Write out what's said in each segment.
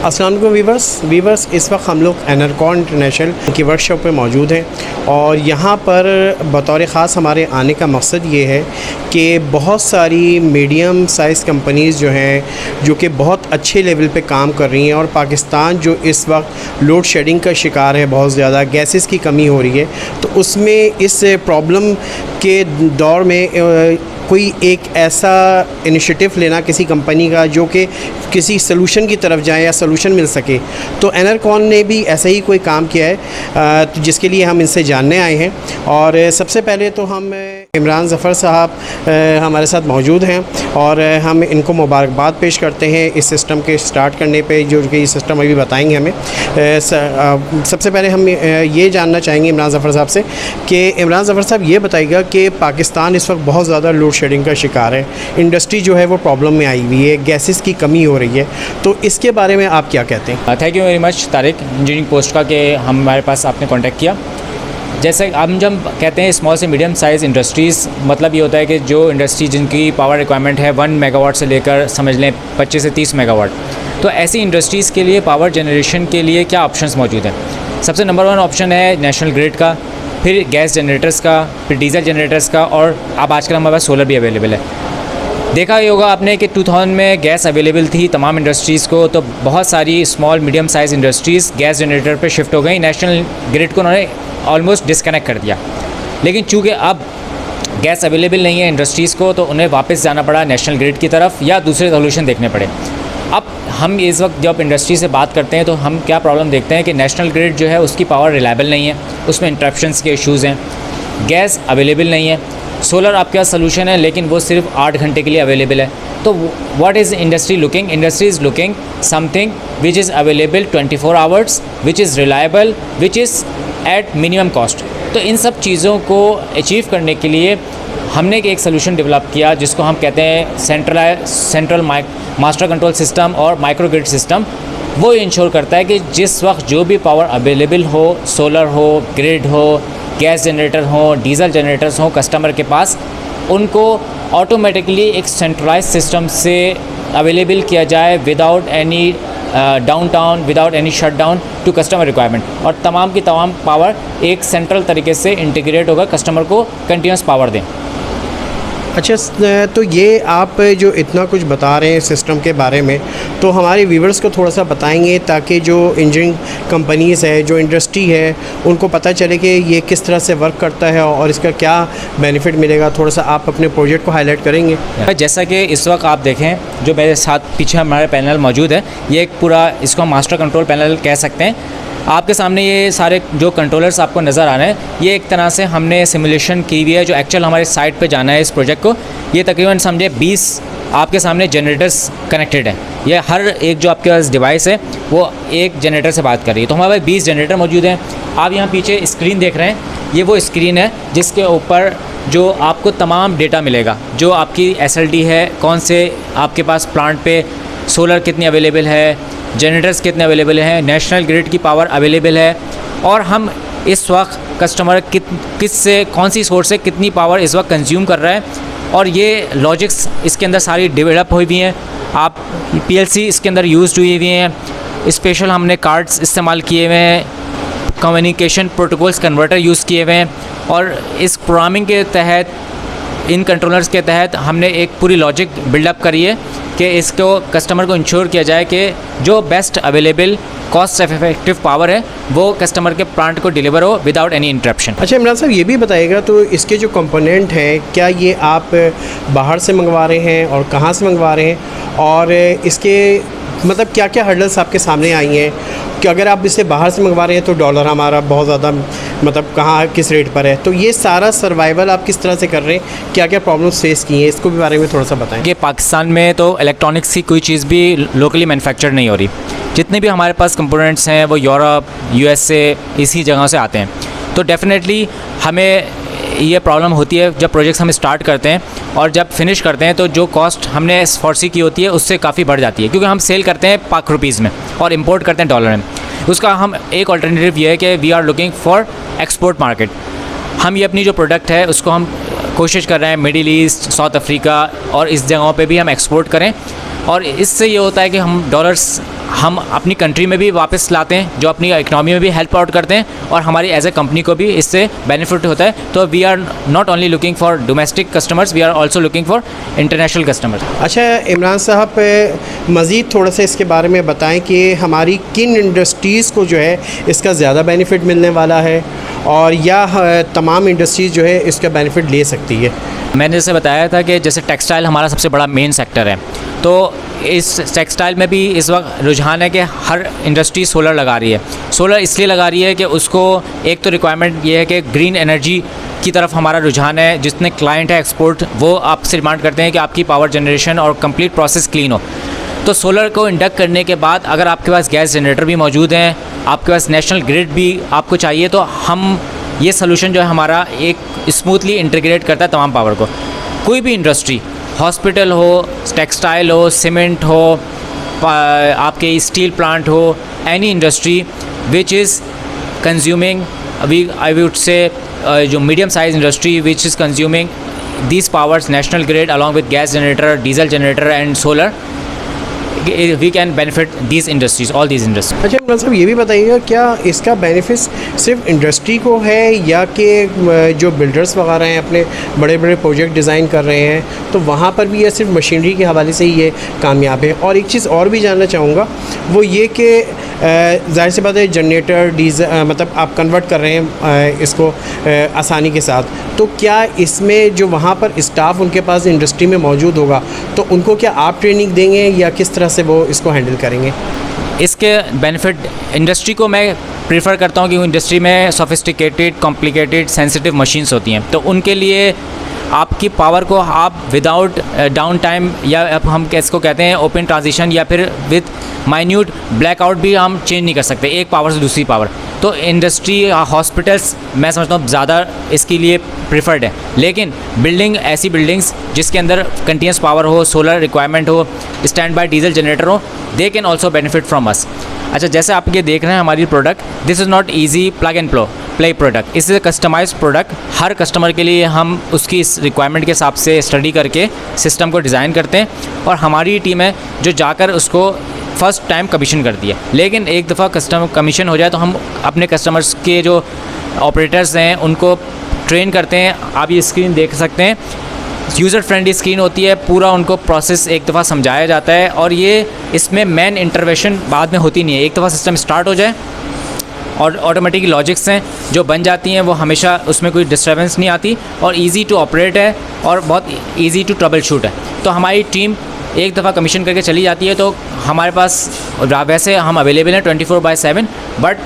अस्सलाम वालेकुम वीवर्स, इस वक्त हम लोग एनरकॉन इंटरनेशनल की वर्कशॉप पे मौजूद हैं और यहाँ पर बतौर ख़ास हमारे आने का मकसद ये है कि बहुत सारी मीडियम साइज़ कंपनीज़ जो हैं जो कि बहुत अच्छे लेवल पे काम कर रही हैं और पाकिस्तान जो इस वक्त लोड शेडिंग का शिकार है, बहुत ज़्यादा गैसेस की कमी हो रही है, तो उसमें इस प्रॉब्लम के दौर में कोई एक ऐसा इनिशिएटिव लेना किसी कंपनी का जो कि किसी सलूशन की तरफ जाए या सलूशन मिल सके। तो एनरकॉन ने भी ऐसा ही कोई काम किया है तो जिसके लिए हम इनसे जानने आए हैं। और सबसे पहले तो हम इमरान ज़फ़र साहब हमारे साथ मौजूद हैं और हम इनको मुबारकबाद पेश करते हैं इस सिस्टम के स्टार्ट करने पे, जो कि ये सिस्टम अभी बताएंगे हमें। सबसे पहले हम ये जानना चाहेंगे इमरान ज़फ़र साहब से कि इमरान ज़फ़र साहब ये बताइएगा कि पाकिस्तान इस वक्त बहुत ज़्यादा लोड शेडिंग का शिकार है, इंडस्ट्री जो है वो प्रॉब्लम में आई हुई है, गैसेस की कमी हो रही है, तो इसके बारे में आप क्या कहते हैं? Thank you very much Tariq engineering post का कि हमारे पास आपने कांटेक्ट किया। जैसे हम जब कहते हैं स्मॉल से मीडियम साइज़ इंडस्ट्रीज़, मतलब ये होता है कि जो इंडस्ट्री जिनकी पावर रिक्वायरमेंट है 1 मेगावाट से लेकर समझ लें 25 से 30 मेगावाट, तो ऐसी इंडस्ट्रीज़ के लिए पावर जनरेशन के लिए क्या ऑप्शंस मौजूद हैं? सबसे नंबर 1 ऑप्शन है नेशनल ग्रिड का, फिर गैस जनरेटर्स का, फिर डीजल जनरेटर्स का, और अब आजकल हमारे पास सोलर भी अवेलेबल है। देखा ही होगा आपने कि 2000 में गैस अवेलेबल थी तमाम इंडस्ट्रीज़ को, तो बहुत सारी small medium size industries gas generator पे शिफ्ट हो गई, नेशनल ग्रिड को उन्होंने ऑलमोस्ट डिस्कनेक्ट कर दिया। लेकिन चूँकि अब गैस अवेलेबल नहीं है इंडस्ट्रीज़ को, तो उन्हें वापस जाना पड़ा नेशनल ग्रिड की तरफ या दूसरे सोल्यूशन देखने पड़े। अब हम इस वक्त जब इंडस्ट्री से बात करते हैं तो हम क्या प्रॉब्लम देखते हैं कि नेशनल ग्रिड जो है उसकी पावर रिलायबल नहीं है, उसमें इंटरप्शंस के इश्यूज़ हैं, गैस अवेलेबल नहीं है, सोलर आपका सोल्यूशन है लेकिन वो सिर्फ 8 घंटे के लिए अवेलेबल है। तो what is industry looking? Industry is looking something which is available 24 hours, which is reliable, which is at minimum cost. तो इन सब चीज़ों को अचीव करने के लिए हमने एक सोल्यूशन डेवलप किया जिसको हम कहते हैं सेंट्रल मास्टर कंट्रोल सिस्टम और माइक्रो ग्रिड सिस्टम। वो इंश्योर करता है कि जिस वक्त जो भी पावर अवेलेबल हो, सोलर हो, ग्रिड हो, गैस जनरेटर हो, डीजल जनरेटर्स हो कस्टमर के पास, उनको ऑटोमेटिकली एक सेंट्रलाइज सिस्टम से अवेलेबल किया जाए without any down, without any shut down to customer requirement, और तमाम की तमाम पावर एक सेंट्रल तरीके से इंटीग्रेट होकर कस्टमर को कंटिन्यूस पावर दें। अच्छा, तो ये आप जो इतना कुछ बता रहे हैं सिस्टम के बारे में, तो हमारे व्यूवर्स को थोड़ा सा बताएंगे ताकि जो इंजीनियरिंग कंपनीज़ है, जो इंडस्ट्री है, उनको पता चले कि ये किस तरह से वर्क करता है और इसका क्या बेनिफिट मिलेगा। थोड़ा सा आप अपने प्रोजेक्ट को हाईलाइट करेंगे? जैसा कि इस वक्त आप देखें जो मेरे साथ पीछे हमारे पैनल मौजूद है, ये एक पूरा इसको मास्टर कंट्रोल पैनल कह सकते हैं। आपके सामने ये सारे जो कंट्रोलर्स आपको नज़र आ रहे हैं, ये एक तरह से हमने सिमुलेशन की हुई है जो एक्चुअल हमारे साइट पे जाना है इस प्रोजेक्ट को। ये तकरीबन समझे 20 आपके सामने जनरेटर्स कनेक्टेड हैं। ये हर एक जो आपके पास डिवाइस है वो एक जनरेटर से बात कर रही है। तो हमारे पास 20 जनरेटर मौजूद हैं। आप यहाँ पीछे स्क्रीन देख रहे हैं, ये वो स्क्रीन है जिसके ऊपर जो आपको तमाम डेटा मिलेगा, जो आपकी SLD है, कौन से आपके पास प्लांट पे सोलर कितनी अवेलेबल है, जनरेटर्स कितने अवेलेबल हैं, नेशनल ग्रिड की पावर अवेलेबल है, और हम इस वक्त कस्टमर किस से कौन सी सोर्स से कितनी पावर इस वक्त कंज्यूम कर रहा है, और ये लॉजिक्स इसके अंदर सारी डेवलप हुई हुई हैं। आप PLC इसके अंदर यूज़ हुई हुई हैं, स्पेशल हमने कार्ड्स इस्तेमाल किए हुए हैं, कम्युनिकेशन प्रोटोकॉल्स कन्वर्टर यूज़ किए हुए हैं, और इस प्रोग्रामिंग के तहत, इन कंट्रोलर्स के तहत हमने एक पूरी लॉजिक बिल्डअप करी है कि इसको कस्टमर को इंश्योर किया जाए कि जो best available cost effective power है वो कस्टमर के प्लांट को डिलीवर हो विदाउट एनी इंटरप्शन। अच्छा इमरान साहब, ये भी बताइएगा तो इसके जो कंपोनेंट हैं, क्या ये आप बाहर से मंगवा रहे हैं और कहाँ से मंगवा रहे हैं, और इसके मतलब क्या क्या हर्डल्स आपके सामने आई हैं कि अगर आप इसे बाहर से मंगवा रहे हैं तो डॉलर हमारा बहुत ज़्यादा मतलब कहाँ किस रेट पर है, तो ये सारा सर्वाइवल आप किस तरह से कर रहे हैं, क्या क्या प्रॉब्लम्स फेस की हैं, इसको भी बारे में थोड़ा सा बताएं। कि पाकिस्तान में तो इलेक्ट्रॉनिक्स की कोई चीज़ भी लोकली मैन्युफैक्चर नहीं हो रही। जितने भी हमारे पास कंपोनेंट्स हैं वो यूरोप, USA इसी जगह से आते हैं। तो डेफिनेटली हमें ये प्रॉब्लम होती है जब प्रोजेक्ट्स हम स्टार्ट करते हैं और जब फिनिश करते हैं, तो जो कॉस्ट हमने फोर्सी की होती है उससे काफ़ी बढ़ जाती है, क्योंकि हम सेल करते हैं पाक रुपीज़ में और इंपोर्ट करते हैं डॉलर में। उसका हम एक अल्टरनेटिव ये है कि we are looking for export market. हम ये अपनी जो प्रोडक्ट है उसको हम कोशिश कर रहे हैं मिडिल ईस्ट, साउथ अफ्रीका और इस जगहों पे भी हम एक्सपोर्ट करें, और इससे ये होता है कि हम डॉलर्स हम अपनी कंट्री में भी वापस लाते हैं, जो अपनी इकनॉमी में भी हेल्प आउट करते हैं, और हमारी एज ए कंपनी को भी इससे बेनिफिट होता है। तो we are not only looking for domestic customers, we are also looking for international customers. अच्छा इमरान साहब, मज़ीद थोड़ा सा इसके बारे में बताएं कि हमारी किन इंडस्ट्रीज़ को जो है इसका ज़्यादा बेनिफिट मिलने वाला है, और या तमाम इंडस्ट्रीज़ जो है इसका बेनिफिट ले सकती है। मैंने जैसे बताया था कि जैसे टेक्सटाइल हमारा सबसे बड़ा मेन सेक्टर है, तो इस टेक्सटाइल में भी इस वक्त रुझान है कि हर इंडस्ट्री सोलर लगा रही है। सोलर इसलिए लगा रही है कि उसको एक तो रिक्वायरमेंट ये है कि ग्रीन एनर्जी की तरफ हमारा रुझान है। जितने क्लाइंट है एक्सपोर्ट, वो आपसे डिमांड करते हैं कि आपकी पावर जनरेशन और कंप्लीट प्रोसेस क्लीन हो। तो सोलर को इंडक्ट करने के बाद अगर आपके पास गैस जनरेटर भी मौजूद हैं, आपके पास नेशनल ग्रिड भी आपको चाहिए, तो हम ये सोल्यूशन जो है हमारा एक स्मूथली इंटीग्रेट करता है तमाम पावर को। कोई भी इंडस्ट्री, हॉस्पिटल हो, टेक्सटाइल हो, सीमेंट हो, आपके स्टील प्लांट हो, any industry which is consuming, I would say जो medium size industry which is consuming these powers, national grid along with gas generator, diesel generator and solar, we can benefit these industries, all these industries. अच्छा इमरान साहब, ये भी बताइएगा क्या इसका benefit सिर्फ industry को है, या कि जो बिल्डर्स वगैरह हैं अपने बड़े बड़े प्रोजेक्ट डिज़ाइन कर रहे हैं, तो वहाँ पर भी ये सिर्फ मशीनरी के हवाले से ही ये कामयाब है? और एक चीज़ और भी जानना चाहूँगा, वो ये कि ज़ाहिर सी बात है जनरेटर डीजल मतलब आप कन्वर्ट कर रहे हैं इसको आसानी के साथ, तो क्या इसमें जो वहाँ पर स्टाफ उनके पास इंडस्ट्री में मौजूद होगा, तो उनको क्या आप ट्रेनिंग देंगे या किस तरह से वो इसको हैंडल करेंगे? इसके बेनिफिट इंडस्ट्री को मैं प्रेफर करता हूँ, क्योंकि इंडस्ट्री में सोफिस्टिकेटेड, कॉम्प्लिकेटेड, सेंसिटिव मशीन्स होती हैं, तो उनके लिए आपकी पावर को आप विदाउट डाउन टाइम, या अब हम इसको कहते हैं ओपन ट्रांजिशन, या फिर विद माइन्यूट ब्लैकआउट भी हम चेंज नहीं कर सकते एक पावर से दूसरी पावर। तो इंडस्ट्री, हॉस्पिटल्स मैं समझता हूँ ज़्यादा इसके लिए प्रेफर्ड है। लेकिन बिल्डिंग, ऐसी बिल्डिंग्स जिसके अंदर कंटिन्यूस पावर हो, सोलर रिक्वायरमेंट हो, स्टैंड बाय डीजल जनरेटर हो, they can also benefit from us. अच्छा, जैसे आप ये देख रहे हैं हमारी product, this is not easy plug and play product, इस कस्टमाइज प्रोडक्ट। हर कस्टमर के लिए हम उसकी इस रिक्वायरमेंट के हिसाब से स्टडी करके सिस्टम को डिज़ाइन करते हैं, और हमारी टीम है जो जाकर उसको फ़र्स्ट टाइम कमीशन करती है। लेकिन एक दफ़ा कस्टमर कमीशन हो जाए तो हम अपने कस्टमर्स के जो ऑपरेटर्स हैं उनको ट्रेन करते हैं। आप ये स्क्रीन देख सकते हैं, यूज़र फ्रेंडली स्क्रीन होती है, पूरा उनको प्रोसेस एक दफ़ा समझाया जाता है, और ये इसमें मैन इंटरवेंशन बाद में होती नहीं है। एक दफ़ा सिस्टम स्टार्ट हो जाए और ऑटोमेटिक लॉजिक्स हैं जो बन जाती हैं, वो हमेशा उसमें कोई डिस्टर्बेंस नहीं आती, और इजी टू ऑपरेट है और बहुत इजी टू ट्रबल शूट है। तो हमारी टीम एक दफ़ा कमीशन करके चली जाती है, तो हमारे पास वैसे हम अवेलेबल हैं 24/7, बट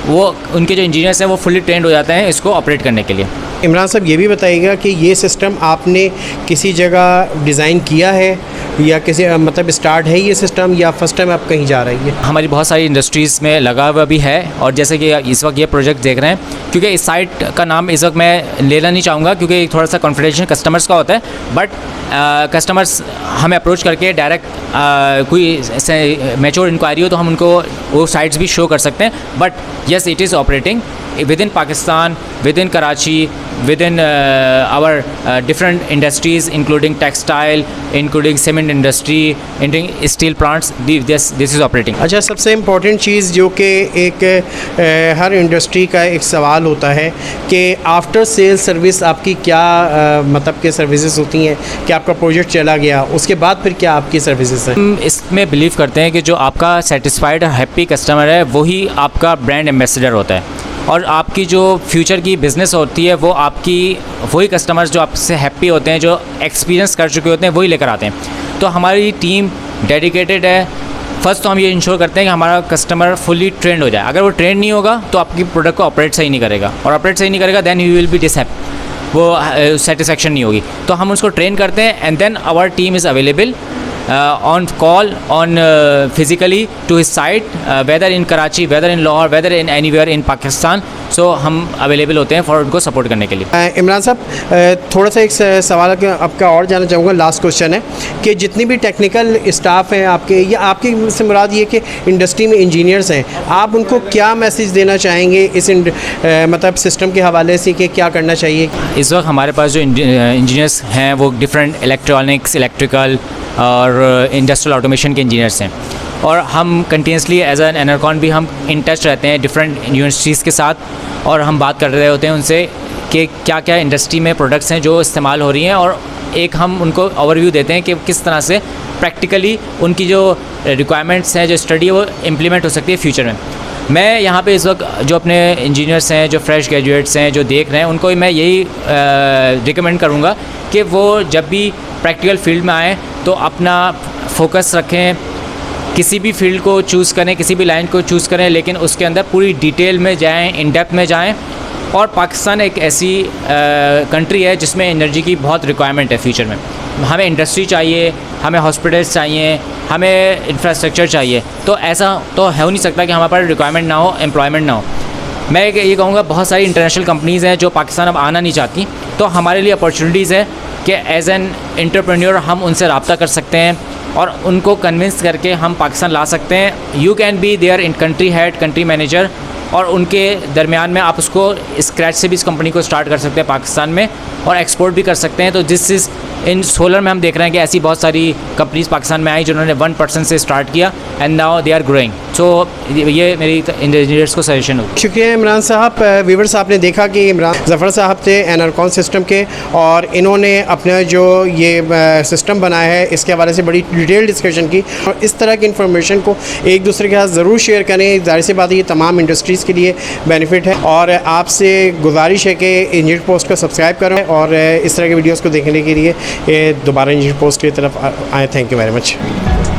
वो उनके जो इंजीनियर्स हैं वो फुली ट्रेंड हो जाते हैं इसको ऑपरेट करने के लिए। इमरान साहब, ये भी बताइएगा कि ये सिस्टम आपने किसी जगह डिज़ाइन किया है, या किसी मतलब स्टार्ट है ये सिस्टम, या फर्स्ट टाइम आप कहीं जा रही है? हमारी बहुत सारी इंडस्ट्रीज़ में लगा हुआ भी है, और जैसे कि इस वक्त ये प्रोजेक्ट देख रहे हैं, क्योंकि इस साइट का नाम इस वक्त मैं लेना नहीं चाहूँगा क्योंकि थोड़ा सा कॉन्फिडेंशियल कस्टमर्स का होता है, बट कस्टमर्स हमें अप्रोच करके डायरेक्ट कोई मैच्योर इंक्वायरी हो तो हम उनको वो साइट्स भी शो कर सकते हैं। But yes, it is operating within Pakistan, within Karachi, within our different industries, including textile, including cement industry, including steel plants. This is operating. अच्छा, सबसे इम्पोर्टेंट चीज़ जो कि एक हर इंडस्ट्री का एक सवाल होता है कि आफ्टर सेल सर्विस आपकी क्या मतलब के सर्विसेज होती हैं, कि आपका प्रोजेक्ट चला गया उसके बाद फिर क्या आपकी सर्विसेज हैं? हम इसमें बिलीव करते हैं कि जो आपका सेटिस्फाइड हैप्पी कस्टमर है वही आपका ब्रांड एम्बेसडर होता है, और आपकी जो फ्यूचर की बिज़नेस होती है वो आपकी वही कस्टमर्स जो आपसे हैप्पी होते हैं, जो एक्सपीरियंस कर चुके होते हैं, वही लेकर आते हैं। तो हमारी टीम डेडिकेटेड है। फर्स्ट तो हम ये इंश्योर करते हैं कि हमारा कस्टमर फुली ट्रेंड हो जाए। अगर वो ट्रेंड नहीं होगा तो आपकी प्रोडक्ट को ऑपरेट सही नहीं करेगा, और ऑपरेट सही नहीं करेगा देन यू विल बी डिसहैप्पी, वो सेटिस्फेक्शन नहीं होगी। तो हम उसको ट्रेन करते हैं, and then our team is available on call, on physically to his site, whether in Karachi, whether in Lahore, whether in anywhere in Pakistan. So हम available होते हैं फॉर उनको सपोर्ट करने के लिए। इमरान साहब, थोड़ा सा एक सवाल आपका और जानना चाहूँगा, लास्ट क्वेश्चन है कि जितनी भी टेक्निकल स्टाफ हैं आपके, या आपकी से मुराद ये कि इंडस्ट्री में इंजीनियर्स हैं, आप उनको क्या मैसेज देना चाहेंगे इस मतलब सिस्टम के हवाले से कि क्या करना चाहिए? इस वक्त हमारे पास जो इंजीनियर्स हैं वो डिफरेंट इलेक्ट्रॉनिक्स, इलेक्ट्रिकल और इंडस्ट्रियल ऑटोमेशन के इंजीनियर्स हैं, और हम कंटिन्यूसली एज एन एनरकॉन भी हम इन टच रहते हैं डिफरेंट यूनिवर्सिटीज़ के साथ, और हम बात कर रहे होते हैं उनसे कि क्या क्या इंडस्ट्री में प्रोडक्ट्स हैं जो इस्तेमाल हो रही हैं, और एक हम उनको ओवरव्यू देते हैं कि किस तरह से प्रैक्टिकली उनकी जो रिक्वायरमेंट्स हैं, जो स्टडी है, वो इम्प्लीमेंट हो सकती है फ्यूचर में। मैं यहाँ पे इस वक्त जो अपने इंजीनियर्स हैं, जो फ्रेश ग्रेजुएट्स हैं, जो देख रहे हैं, उनको मैं यही रिकमेंड करूँगा कि वो जब भी प्रैक्टिकल फील्ड में आएँ तो अपना फोकस रखें, किसी भी फील्ड को चूज़ करें, किसी भी लाइन को चूज़ करें, लेकिन उसके अंदर पूरी डिटेल में जाएँ, इन डेप्थ में जाएँ। और पाकिस्तान एक ऐसी कंट्री है जिसमें एनर्जी की बहुत रिक्वायरमेंट है फ्यूचर में। हमें इंडस्ट्री चाहिए, हमें हॉस्पिटल्स चाहिए, हमें इंफ्रास्ट्रक्चर चाहिए, तो ऐसा तो हो नहीं सकता कि हमारे पास रिक्वायरमेंट ना हो, एम्प्लॉयमेंट ना हो। मैं ये कहूँगा बहुत सारी इंटरनेशनल कंपनीज़ हैं जो पाकिस्तान अब आना नहीं चाहती, तो हमारे लिए अपॉर्चुनिटीज़ है कि एज एन एंटरप्रेन्योर हम उनसे रब्ता कर सकते हैं और उनको कन्विंस करके हम पाकिस्तान ला सकते हैं। You can be there in country head, country manager, और उनके दरमियान में आप उसको स्क्रैच से भी इस कंपनी को स्टार्ट कर सकते हैं पाकिस्तान में, और एक्सपोर्ट भी कर सकते हैं। तो दिस इज़ इन सोलर में हम देख रहे हैं कि ऐसी बहुत सारी कंपनीज पाकिस्तान में आई जिन्होंने 1% से स्टार्ट किया and now they are growing. So ये मेरी इंजीनियर्स को सजेशन होगी। शुक्रिया इमरान साहब। व्यूवर्स, आपने देखा कि इमरान ज़फ़र साहब थे एनरकॉन सिस्टम के, और इन्होंने अपना जो ये सिस्टम बनाया है इसके हवाले से बड़ी डिटेल डिस्कशन की, और इस तरह की इन्फॉर्मेशन को एक दूसरे के साथ ज़रूर शेयर करें। ज़ाहिर सी बात है ये तमाम इंडस्ट्रीज़ के लिए बेनिफिट है, और आपसे गुजारिश है कि इंजीनियर पोस्ट को सब्सक्राइब करें और इस तरह के वीडियोज़ को देखने के लिए दोबारा इंजीनियर पोस्ट की तरफ आए। Thank you very much.